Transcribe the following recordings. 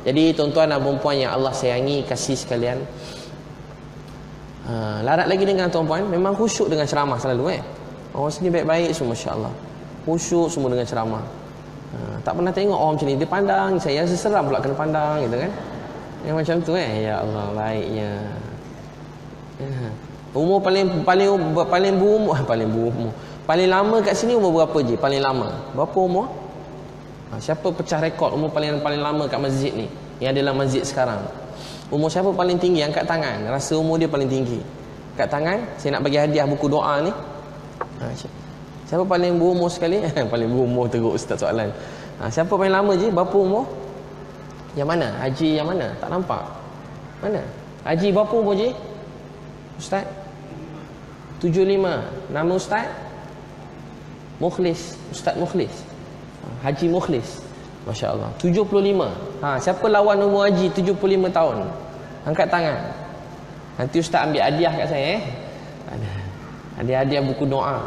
Jadi tuan-tuan dan puan yang Allah sayangi, kasih sekalian, larat lagi dengan tuan-puan, memang khusyuk dengan ceramah selalu orang sini baik-baik semua, masya-Allah, khusyuk semua dengan ceramah. Tak pernah tengok orang macam ni, dia pandang saya, seseram pula kena pandang gitu kan. Yang macam tu ya Allah, baiknya. Umur paling berumur, paling lama kat sini umur berapa je? Paling lama berapa umur? Siapa pecah rekod umur paling lama kat masjid ni, yang ada dalam masjid sekarang? Umur siapa paling tinggi? Angkat tangan. Rasa umur dia paling tinggi. Angkat tangan. Saya nak bagi hadiah buku doa ni. Siapa paling berumur sekali? Paling berumur teruk ustaz soalan. Siapa paling lama je? Berapa umur? Yang mana? Haji yang mana? Tak nampak. Mana? Haji berapa umur je? Ustaz? 75. Nama ustaz? Mukhlis. Ustaz Mukhlis. Haji Mukhlis. Masya Allah. 75. Siapa lawan umur haji 75 tahun? Angkat tangan. Nanti ustaz ambil hadiah kat saya Ada hadiah buku doa.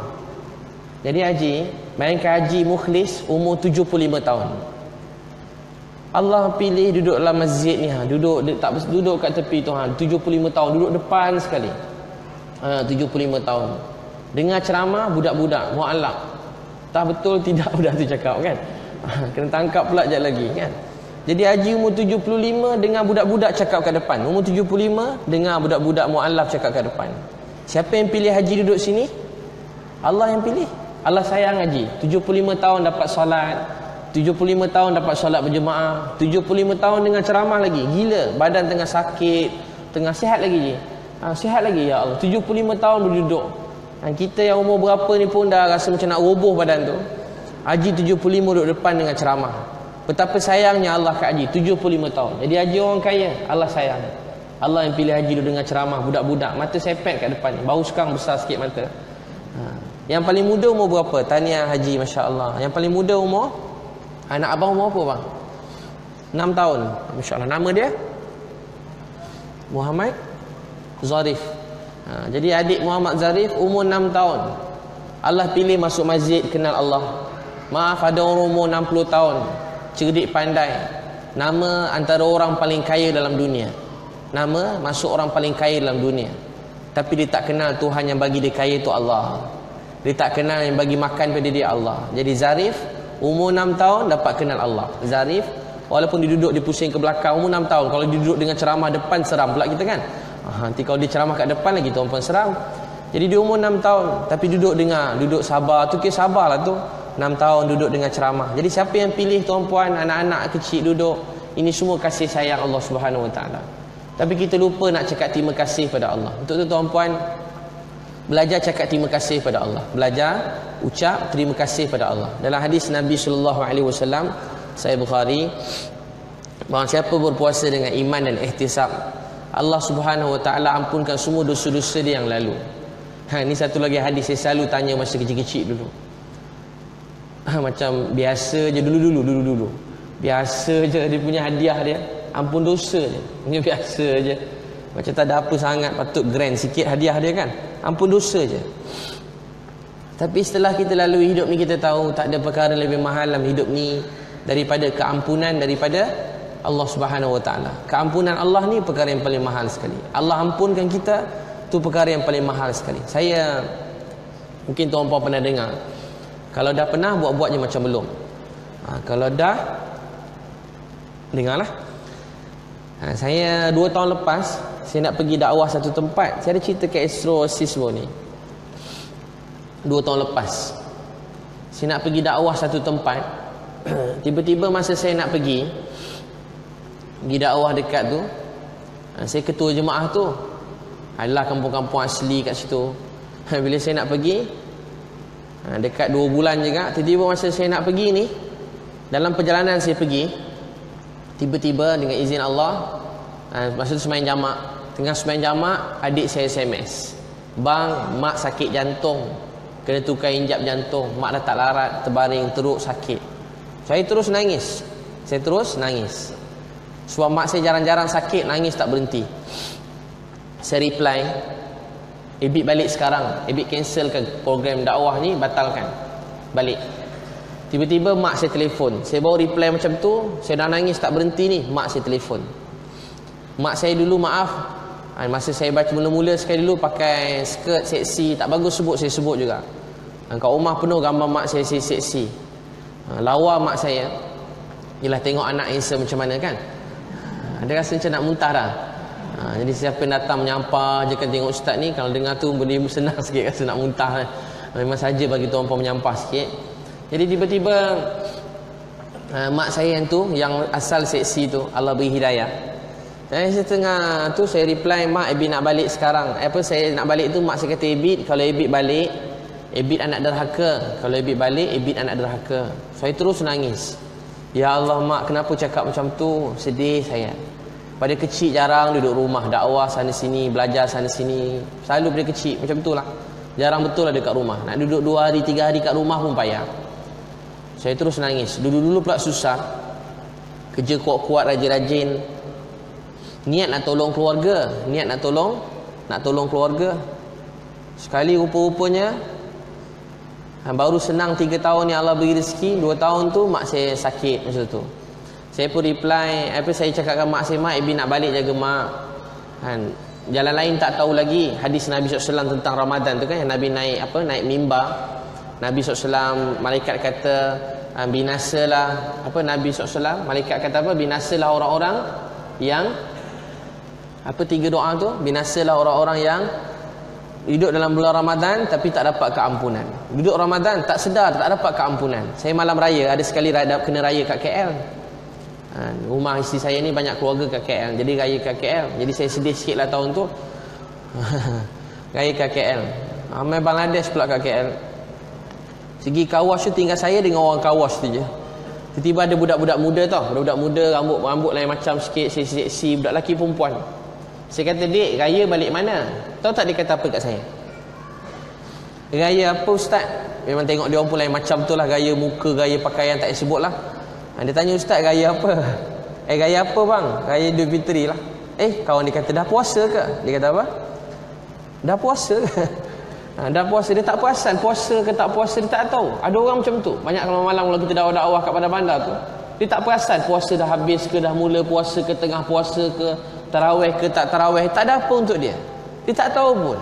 Jadi haji, bayangkan Haji Mukhlis umur 75 tahun. Allah pilih duduk dalam masjid ni, tak duduk kat tepi tu, 75 tahun, duduk depan sekali. 75 tahun. Dengar ceramah budak-budak mu'allaq. Tak betul tidak budak tu cakap kan? Kena tangkap pula sekejap lagi kan. Jadi haji umur 75 dengar budak-budak cakap kat depan. Umur 75 dengar budak-budak mu'allaf cakap kat depan. Siapa yang pilih haji duduk sini? Allah yang pilih. Allah sayang haji. 75 tahun dapat solat, 75 tahun dapat solat berjemaah, 75 tahun dengar ceramah lagi. Gila, badan tengah sakit, tengah sihat lagi je. Sihat lagi ya Allah. 75 tahun berduduk. Kita yang umur berapa ni pun dah rasa macam nak roboh badan tu. Haji 75 duduk depan dengan ceramah. Betapa sayangnya Allah kat haji 75 tahun. Jadi haji orang kaya, Allah sayang. Allah yang pilih haji duduk dengan ceramah budak-budak. Mata sepet kat depan ni. Baru sekarang besar sikit mata. Yang paling muda umur berapa? Tahniah haji, masya-Allah. Yang paling muda umur? Anak abang umur apa bang? 6 tahun. Masya-Allah. Nama dia? Muhammad Zarif. Jadi adik Muhammad Zarif umur 6 tahun. Allah pilih masuk masjid, kenal Allah. Maaf, ada orang umur 60 tahun, cerdik pandai, nama antara orang paling kaya dalam dunia, nama masuk orang paling kaya dalam dunia, tapi dia tak kenal Tuhan yang bagi dia kaya tu Allah. Dia tak kenal yang bagi makan pada dia Allah. Jadi Zarif umur 6 tahun dapat kenal Allah. Zarif walaupun dia duduk, dia pusing ke belakang, umur 6 tahun. Kalau dia duduk dengan ceramah depan, seram pula kita kan. Nanti kalau dia ceramah kat depan lagi, tuan pun seram. Jadi dia umur 6 tahun tapi duduk dengar, duduk sabar. Tu kira sabarlah tu. 6 tahun duduk dengan ceramah. Jadi siapa yang pilih tuan-puan, anak-anak kecil duduk, ini semua kasih sayang Allah Subhanahu Wa Taala. Tapi kita lupa nak cakap terima kasih pada Allah. Untuk tu tuan-puan, belajar cakap terima kasih pada Allah. Belajar ucap terima kasih pada Allah. Dalam hadis Nabi sallallahu alaihi wasallam, Sahih Bukhari, bahawa siapa berpuasa dengan iman dan ihtisab, Allah Subhanahu Wa Taala ampunkan semua dosa-dosa dia yang lalu. Ini satu lagi hadis saya selalu tanya masa kecil-kecil dulu. Macam biasa je dulu. Biasa je dia punya hadiah dia, ampun dosa je. Ini biasa je. Macam tak ada apa sangat, patut grand sikit hadiah dia kan. Ampun dosa je. Tapi setelah kita lalui hidup ni, kita tahu tak ada perkara lebih mahal dalam hidup ni daripada keampunan daripada Allah Subhanahu Wa Taala. Keampunan Allah ni perkara yang paling mahal sekali. Allah ampunkan kita, tu perkara yang paling mahal sekali. Saya, mungkin tuan-puan pernah dengar, kalau dah pernah, buat-buat je macam belum. Kalau dah, dengarlah. Saya 2 tahun lepas, saya nak pergi dakwah satu tempat. Saya ada cerita ke Astro Siswo ni. 2 tahun lepas, saya nak pergi dakwah satu tempat. Tiba-tiba masa saya nak pergi dakwah dekat tu, saya ketua jemaah tu, adalah kampung-kampung asli kat situ. Bila saya nak pergi, dekat 2 bulan juga, tiba-tiba masa saya nak pergi ni, dalam perjalanan saya pergi, tiba-tiba dengan izin Allah, masa tu sembahyang jamak, tengah sembahyang jamak, adik saya SMS, bang, mak sakit jantung, kena tukar injap jantung, mak dah tak larat, terbaring teruk sakit. Saya terus nangis. Sebab mak saya jarang-jarang sakit, nangis tak berhenti. Saya reply, Ebit balik sekarang, Ebit cancelkan program dakwah ni, batalkan balik. Tiba-tiba mak saya telefon. Saya baru reply macam tu, saya dah nangis tak berhenti ni, mak saya telefon. Mak saya dulu maaf, masa saya baca mula-mula sekali dulu pakai skirt seksi, tak bagus sebut, saya sebut juga. Kat rumah penuh gambar mak saya seksi. Lawa mak saya. Yelah tengok anak handsome macam mana kan. Dia rasa macam nak muntah dah. Jadi siapa yang datang menyampah je kan tengok ustaz ni, kalau dengar tu benda senang sikit, rasa nak muntah. Memang saja bagi tuan puan menyampah sikit. Jadi tiba-tiba mak saya yang tu, yang asal seksi tu, Allah beri hidayah. Saya setengah tu saya reply, mak Ebit nak balik sekarang. Saya nak balik tu mak saya kata, Ebit kalau Ebit balik, Ebit anak derhaka. Kalau Ebit balik, Ebit anak derhaka. Saya terus nangis. Ya Allah mak, kenapa cakap macam tu? Sedih saya. Pada kecil jarang duduk rumah, dakwah sana sini, belajar sana sini. Selalu pada kecil macam tu lah. Jarang betul lah dekat rumah. Nak duduk 2 hari 3 hari kat rumah pun payah. Saya terus nangis. Dulu-dulu pula susah. Kerja kuat-kuat, rajin-rajin. Niat nak tolong keluarga. Niat nak tolong keluarga. Sekali rupa-rupanya baru senang 3 tahun yang Allah beri rezeki, 2 tahun tu mak saya sakit masa tu. Saya pun reply, saya cakap dengan mak saya, mak Ibi nak balik jaga mak. Jalan lain tak tahu lagi. Hadis Nabi SAW tentang Ramadan tu kan, yang Nabi naik mimbar. Nabi SAW, malaikat kata binasalah Nabi SAW, malaikat kata binasalah orang-orang yang 3 doa tu, binasalah orang-orang yang hidup dalam bulan Ramadan tapi tak dapat keampunan. Duduk Ramadan tak sedar tak dapat keampunan. Saya malam raya ada sekali kena raya kat KL. Rumah isteri saya ni banyak keluarga kat KL, jadi raya kat KL. Jadi saya sedih sikit lah tahun tu. Raya kat KL. Ramai Bangladesh pula kat KL. Segi Kawash tu tinggal saya dengan orang Kawash tu je. Tiba-tiba ada budak-budak muda tau. Budak-budak muda rambut lain macam sikit, seksi, budak lelaki perempuan. Saya kata, "Dek, raya balik mana?" Tahu tak dia kata apa kat saya? "Raya apa ustaz?" Memang tengok dia orang pun lain macam tu lah, gaya muka, gaya pakaian tak sebut lah. Dia tanya, "Ustaz, raya apa?" "Raya apa bang?" "Raya Idul Fitri lah." Kawan dia kata, "Dah puasa ke?" Dia kata apa? "Dah puasa ke?" Dah puasa. Dia tak perasan puasa ke tak puasa, dia tak tahu. Ada orang macam tu. Banyak kalau malam kalau kita dakwah-dakwah kat Padang Bandar tu, dia tak perasan puasa dah habis ke, dah mula puasa ke, tengah puasa ke, tarawih ke tak tarawih, tak ada apa untuk dia. Dia tak tahu pun.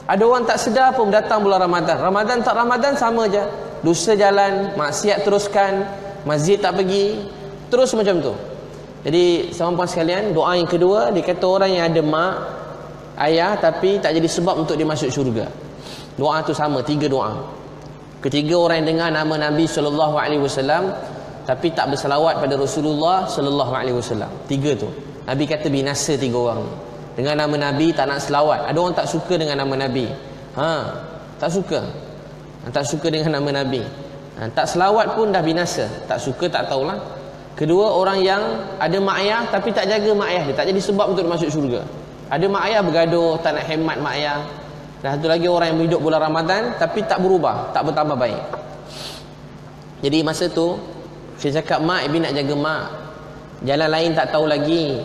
Ada orang tak sedar pun datang bulan Ramadan. Ramadan tak Ramadan sama je. Dosa jalan, maksiat teruskan, masjid tak pergi, terus macam tu. Jadi sahabat sekalian, doa yang kedua, dia kata orang yang ada mak, ayah tapi tak jadi sebab untuk dia masuk syurga. Doa tu sama, 3 doa. Ketiga, orang yang dengar nama Nabi SAW tapi tak berselawat pada Rasulullah SAW. 3 tu. Nabi kata binasa 3 orang ni. Dengan nama Nabi tak nak selawat. Ada orang tak suka dengan nama Nabi. Tak suka. Tak suka dengan nama Nabi. Tak selawat pun dah binasa. Tak suka tak tahulah. Kedua, orang yang ada mak ayah tapi tak jaga mak ayah dia, tak jadi sebab untuk masuk syurga. Ada mak ayah bergaduh, tak nak hemat mak ayah. Dan satu lagi, orang yang hidup bulan Ramadan tapi tak berubah, tak bertambah baik. Jadi masa tu saya cakap, mak, Ibi nak jaga mak. Jalan lain tak tahu lagi.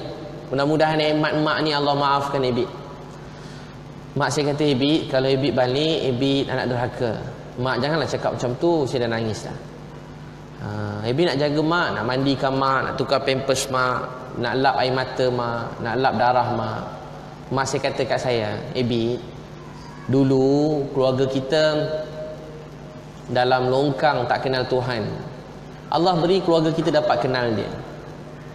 Mudah-mudahan hemat mak ni Allah maafkan Ibi. Mak saya kata, Ibi, kalau Ibi balik, Ibi anak derhaka. Mak, janganlah cakap macam tu, saya dah nangis dah. Ibi nak jaga mak, nak mandikan mak, nak tukar pampers mak, nak lap air mata mak, nak lap darah mak. Mak saya kata kat saya, Ibi, dulu keluarga kita dalam longkang tak kenal Tuhan. Allah beri keluarga kita dapat kenal dia.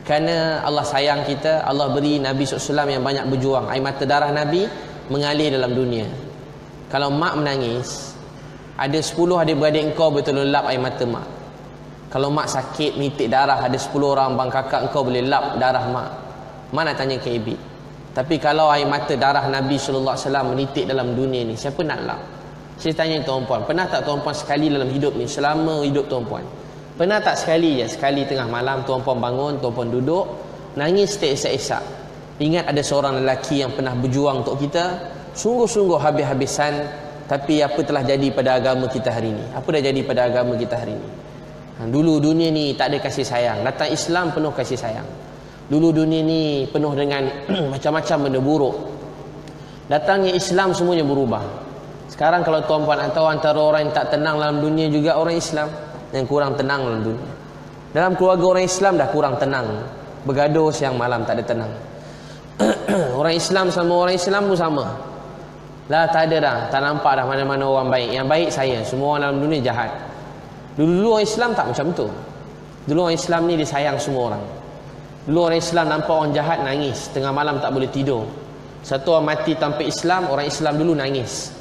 Kerana Allah sayang kita, Allah beri Nabi SAW yang banyak berjuang. Air mata darah Nabi mengalir dalam dunia. Kalau mak menangis, ada 10 adik-beradik engkau betul lap air mata mak. Kalau mak sakit, nitik darah, ada 10 orang bang kakak engkau boleh lap darah mak. Mak nak tanya ke Ibi. Tapi kalau air mata darah Nabi SAW menitik dalam dunia ni, siapa nak lap? Saya tanya tuan-puan, pernah tak tuan-puan sekali dalam hidup ni, selama hidup tuan-puan, pernah tak sekali tengah malam tuan-puan bangun, tuan-puan duduk, nangis teresak-esak, ingat ada seorang lelaki yang pernah berjuang untuk kita, sungguh-sungguh habis-habisan, tapi apa telah jadi pada agama kita hari ni? Apa dah jadi pada agama kita hari ni? Dulu dunia ni tak ada kasih sayang, datang Islam penuh kasih sayang. Dulu dunia ni penuh dengan macam-macam benda buruk. Datangnya Islam semuanya berubah. Sekarang kalau tuan-puan nak tahu, antara orang yang tak tenang dalam dunia juga orang Islam. yang kurang tenang dalam dunia. Dalam keluarga orang Islam dah kurang tenang, bergaduh siang malam tak ada tenang. Orang Islam sama orang Islam pun sama. Lah tak ada dah, tak nampak dah mana-mana orang baik. Yang baik saya, semua orang dalam dunia jahat. Dulu orang Islam tak macam tu. Dulu orang Islam ni dia sayang semua orang. Dulu orang Islam nampak orang jahat nangis, tengah malam tak boleh tidur. Satu orang mati tanpa Islam, orang Islam dulu nangis.